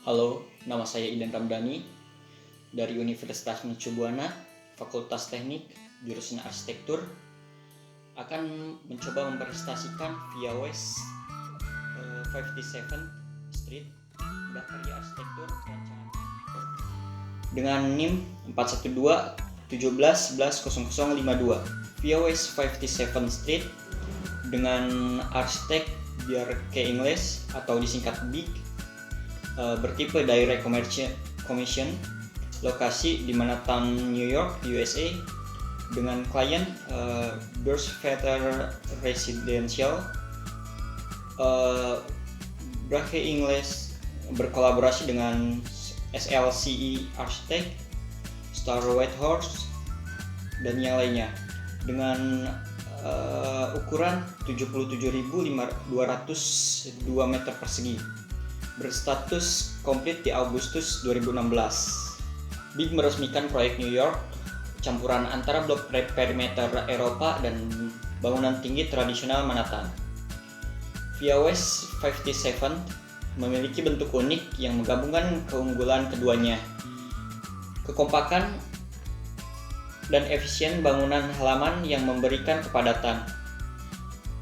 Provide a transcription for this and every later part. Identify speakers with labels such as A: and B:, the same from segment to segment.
A: Halo, nama saya Idan Ramdhani dari Universitas Mercu Buana, Fakultas Teknik, jurusan Arsitektur, akan mencoba mempresentasikan via WES 57 Street, Karya Arsitektur Rancangan dengan NIM 412 17 11 0052 via WES 57 Street dengan arsitek Bjarke Ingels atau disingkat BIG, bertipe Direct Commission, lokasi di Manhattan, New York, USA, dengan klien Beursvetter Residential. Bjarke Ingels berkolaborasi dengan SLCE Architect, Star Whitehorse, dan yang lainnya dengan ukuran 77.202 meter persegi, berstatus komplit di Agustus 2016. BIG meresmikan proyek New York, campuran antara blok perimeter Eropa dan bangunan tinggi tradisional Manhattan. Via WES 57 memiliki bentuk unik yang menggabungkan keunggulan keduanya, kekompakan dan efisien bangunan halaman yang memberikan kepadatan,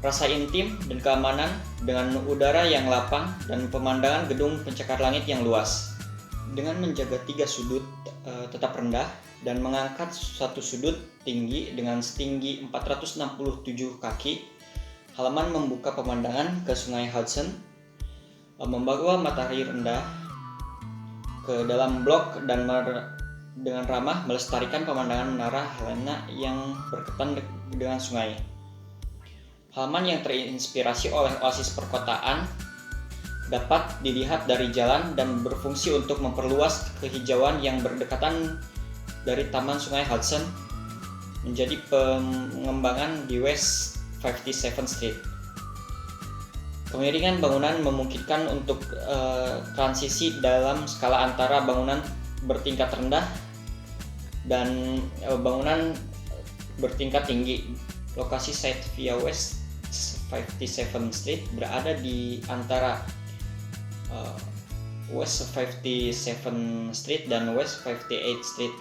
A: rasa intim dan keamanan dengan udara yang lapang dan pemandangan gedung pencakar langit yang luas. Dengan menjaga 3 sudut tetap rendah dan mengangkat satu sudut tinggi dengan setinggi 467 kaki, halaman membuka pemandangan ke Sungai Hudson, membawa matahari rendah ke dalam blok dan dengan ramah melestarikan pemandangan menara Helena yang berkepan dengan sungai. Halaman yang terinspirasi oleh oasis perkotaan dapat dilihat dari jalan dan berfungsi untuk memperluas kehijauan yang berdekatan dari Taman Sungai Hudson menjadi pengembangan di West 57 Street. Kemiringan bangunan memungkinkan untuk transisi dalam skala antara bangunan bertingkat rendah dan bangunan bertingkat tinggi. Lokasi site via West 57 Street berada di antara West 57 Street dan West 58 Street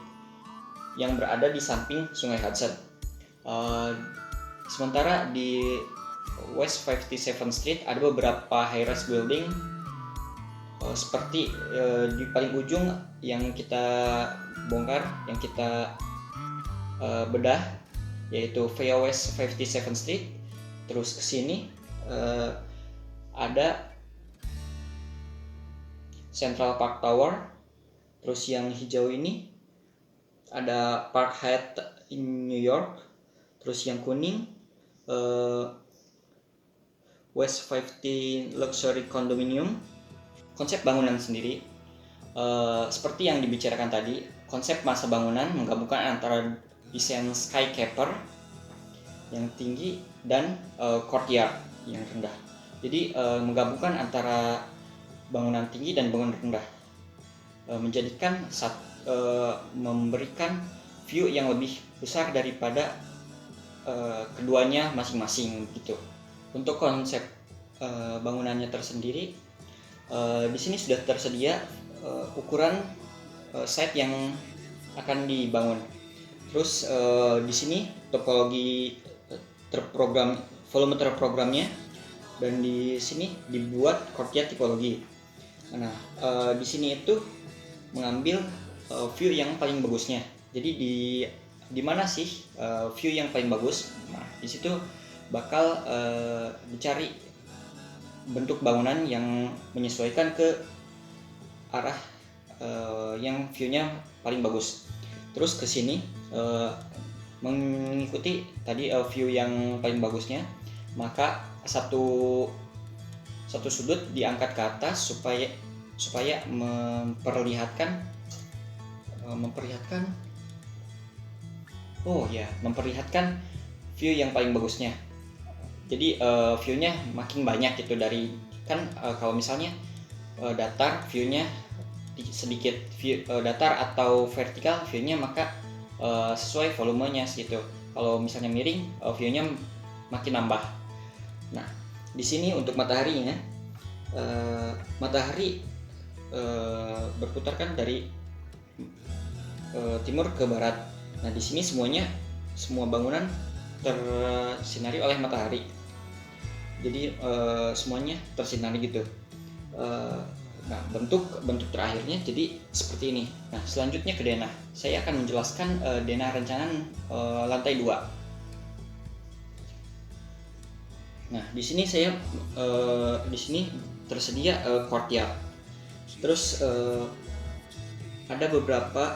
A: yang berada di samping Sungai Hudson. Sementara di West 57 Street ada beberapa high-rise building seperti di paling ujung yang kita bongkar, yang kita bedah, yaitu via West 57 Street. Terus ke sini ada Central Park Tower. Terus yang hijau ini ada Park Hyatt in New York. Terus yang kuning West 50 Luxury Condominium. Konsep bangunan sendiri seperti yang dibicarakan tadi, konsep masa bangunan menggabungkan antara desain skyscraper yang tinggi dan courtyard yang rendah. Jadi menggabungkan antara bangunan tinggi dan bangunan rendah, menjadikan memberikan view yang lebih besar daripada keduanya masing-masing gitu. Untuk konsep bangunannya tersendiri, di sini sudah tersedia ukuran site yang akan dibangun. Terus di sini topologi volume terprogramnya, dan di sini dibuat courtyard tipologi. Nah, di sini itu mengambil view yang paling bagusnya. Jadi di mana sih view yang paling bagus? Nah, di situ bakal dicari bentuk bangunan yang menyesuaikan ke arah yang view-nya paling bagus. Terus ke sini mengikuti tadi view yang paling bagusnya, maka satu sudut diangkat ke atas supaya memperlihatkan view yang paling bagusnya. Jadi view-nya makin banyak gitu dari kalau misalnya datar, view-nya sedikit datar atau vertikal view-nya, maka sesuai volumenya gitu. Kalau misalnya miring, view-nya makin nambah. Nah, di sini untuk mataharinya, matahari berputar kan dari timur ke barat. Nah, di sini semua bangunan tersinari oleh matahari. Jadi semuanya tersinari gitu. Nah, bentuk terakhirnya jadi seperti ini. Nah, selanjutnya ke denah. Saya akan menjelaskan denah rancangan lantai 2. Nah, di sini tersedia courtyard. Terus ada beberapa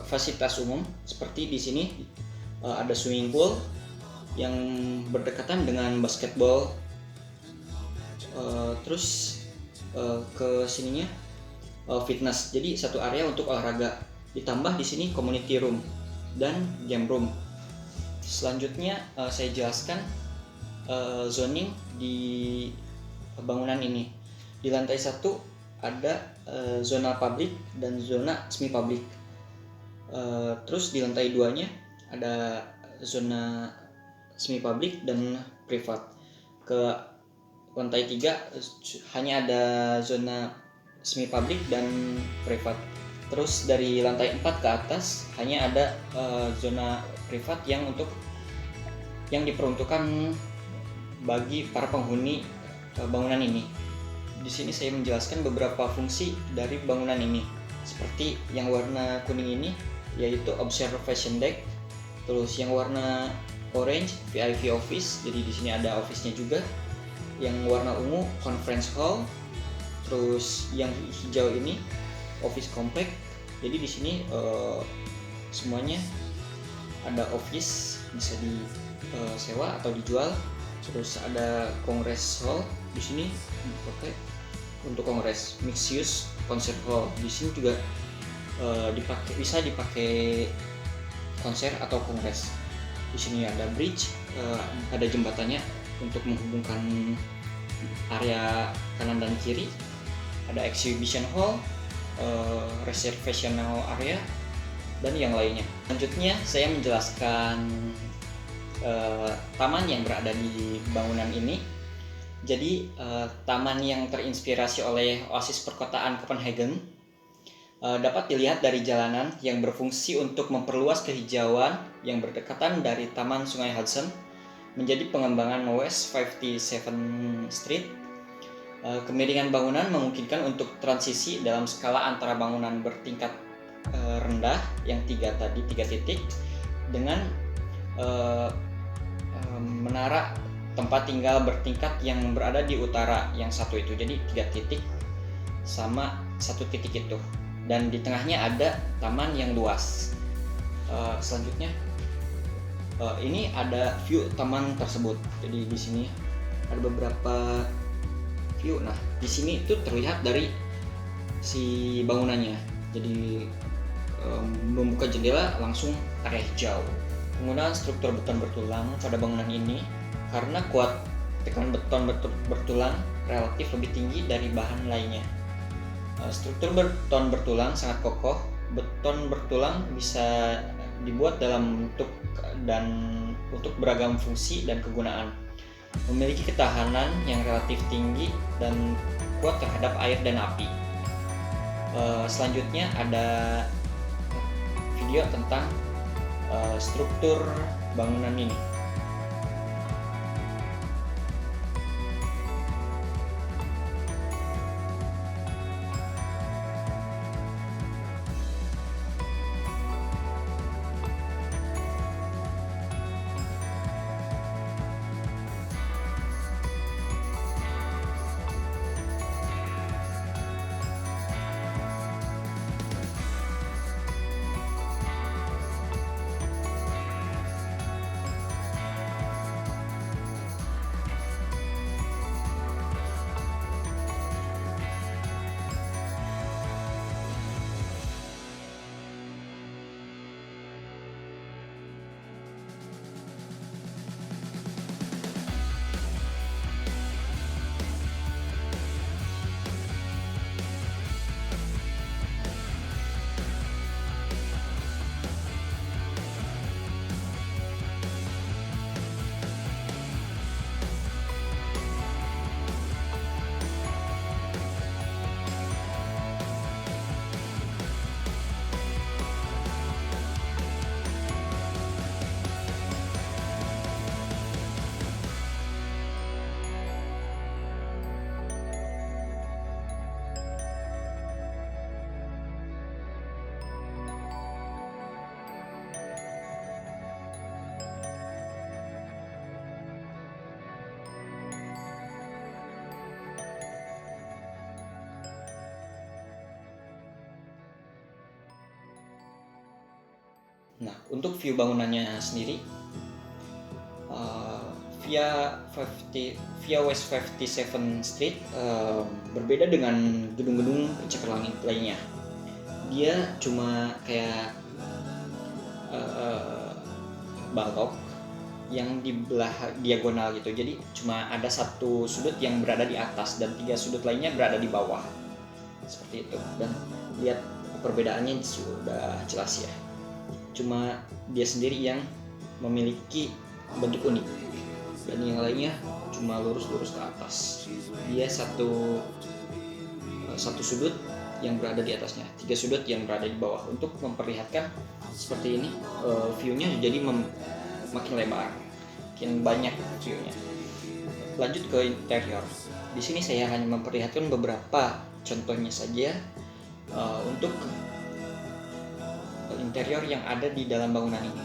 A: fasilitas umum seperti di sini ada swimming pool yang berdekatan dengan basketball. Terus ke sininya fitness. Jadi satu area untuk olahraga. Ditambah di sini community room dan game room. Selanjutnya saya jelaskan zoning di bangunan ini. Di lantai 1 ada zona publik dan zona semi publik. Terus di lantai 2-nya ada zona semi publik dan privat. Ke lantai 3 hanya ada zona semi publik dan privat. Terus dari lantai 4 ke atas hanya ada zona privat yang diperuntukkan bagi para penghuni bangunan ini. Di sini saya menjelaskan beberapa fungsi dari bangunan ini. Seperti yang warna kuning ini yaitu observation deck. Terus yang warna orange VIP office. Jadi di sini ada office-nya juga. Yang warna ungu conference hall. Terus yang hijau ini office complex. Jadi di sini semuanya ada office, bisa disewa atau dijual. Terus ada congress hall di sini dipakai untuk kongres. Mixed use concert hall di sini juga bisa dipakai konser atau kongres. Di sini ada bridge, ada jembatannya untuk menghubungkan area kanan dan kiri. Ada exhibition hall, reservational area, dan yang lainnya. Selanjutnya saya menjelaskan taman yang berada di bangunan ini. Jadi taman yang terinspirasi oleh oasis perkotaan Copenhagen dapat dilihat dari jalanan yang berfungsi untuk memperluas kehijauan yang berdekatan dari Taman Sungai Hudson menjadi pengembangan West 57th Street. Kemiringan bangunan memungkinkan untuk transisi dalam skala antara bangunan bertingkat rendah yang 3 titik dengan menara tempat tinggal bertingkat yang berada di utara yang 1 itu. Jadi 3 titik sama 1 titik itu. Dan di tengahnya ada taman yang luas. Selanjutnya ini ada view taman tersebut. Jadi di sini ada beberapa view. Nah, di sini itu terlihat dari si bangunannya. Jadi membuka jendela langsung area hijau. Penggunaan struktur beton bertulang pada bangunan ini karena kuat tekanan beton bertulang relatif lebih tinggi dari bahan lainnya. Struktur beton bertulang sangat kokoh. Beton bertulang bisa dibuat dalam bentuk dan untuk beragam fungsi dan kegunaan. Memiliki ketahanan yang relatif tinggi dan kuat terhadap air dan api. Selanjutnya ada video tentang struktur bangunan ini. Nah, untuk view bangunannya sendiri, via West 57 Street berbeda dengan gedung-gedung pencakar langit lainnya. Dia cuma kayak balok yang dibelah diagonal gitu. Jadi cuma ada satu sudut yang berada di atas dan 3 sudut lainnya berada di bawah. Seperti itu. Dan lihat perbedaannya sudah jelas ya. Cuma dia sendiri yang memiliki bentuk unik. Dan yang lainnya cuma lurus-lurus ke atas. Dia satu sudut yang berada di atasnya, 3 sudut yang berada di bawah. Untuk memperlihatkan seperti ini, view-nya jadi makin lebar, makin banyak view-nya. Lanjut ke interior. Di sini saya hanya memperlihatkan beberapa contohnya saja untuk interior yang ada di dalam bangunan ini.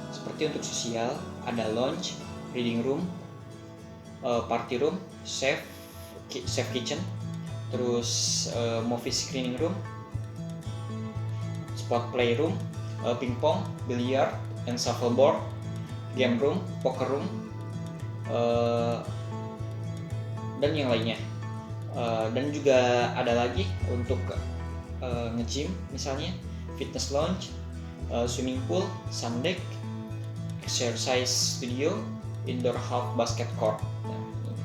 A: Seperti untuk sosial, ada lounge, reading room, party room, safe kitchen, terus movie screening room, sport playroom, pingpong, billiard, and shuffleboard, game room, poker room, dan yang lainnya. Dan juga ada lagi untuk nge-gym misalnya, fitness lounge, swimming pool, sun deck, exercise studio, indoor half basket court. Nah,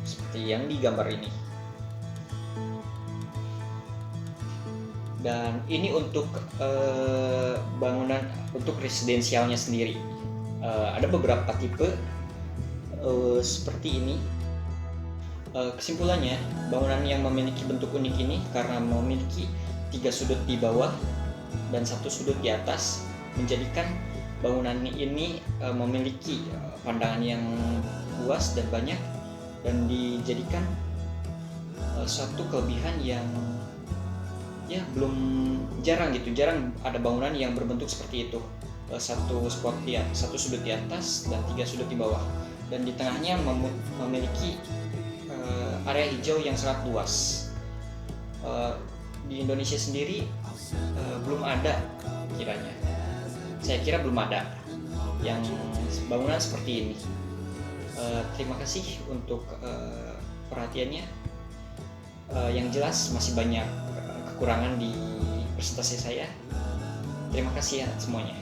A: seperti yang di gambar ini. Dan ini untuk bangunan untuk residensialnya sendiri. Ada beberapa tipe seperti ini. Kesimpulannya, bangunan yang memiliki bentuk unik ini karena memiliki 3 sudut di bawah dan 1 sudut di atas, menjadikan bangunan ini memiliki pandangan yang luas dan banyak, dan dijadikan suatu kelebihan yang ya belum jarang ada bangunan yang berbentuk seperti itu. Satu sudut di atas dan 3 sudut di bawah, dan di tengahnya memiliki area hijau yang sangat luas. Di Indonesia sendiri belum ada kiranya. Saya kira belum ada yang bangunan seperti ini. Terima kasih untuk perhatiannya. Yang jelas masih banyak kekurangan di presentasi saya. Terima kasih ya semuanya.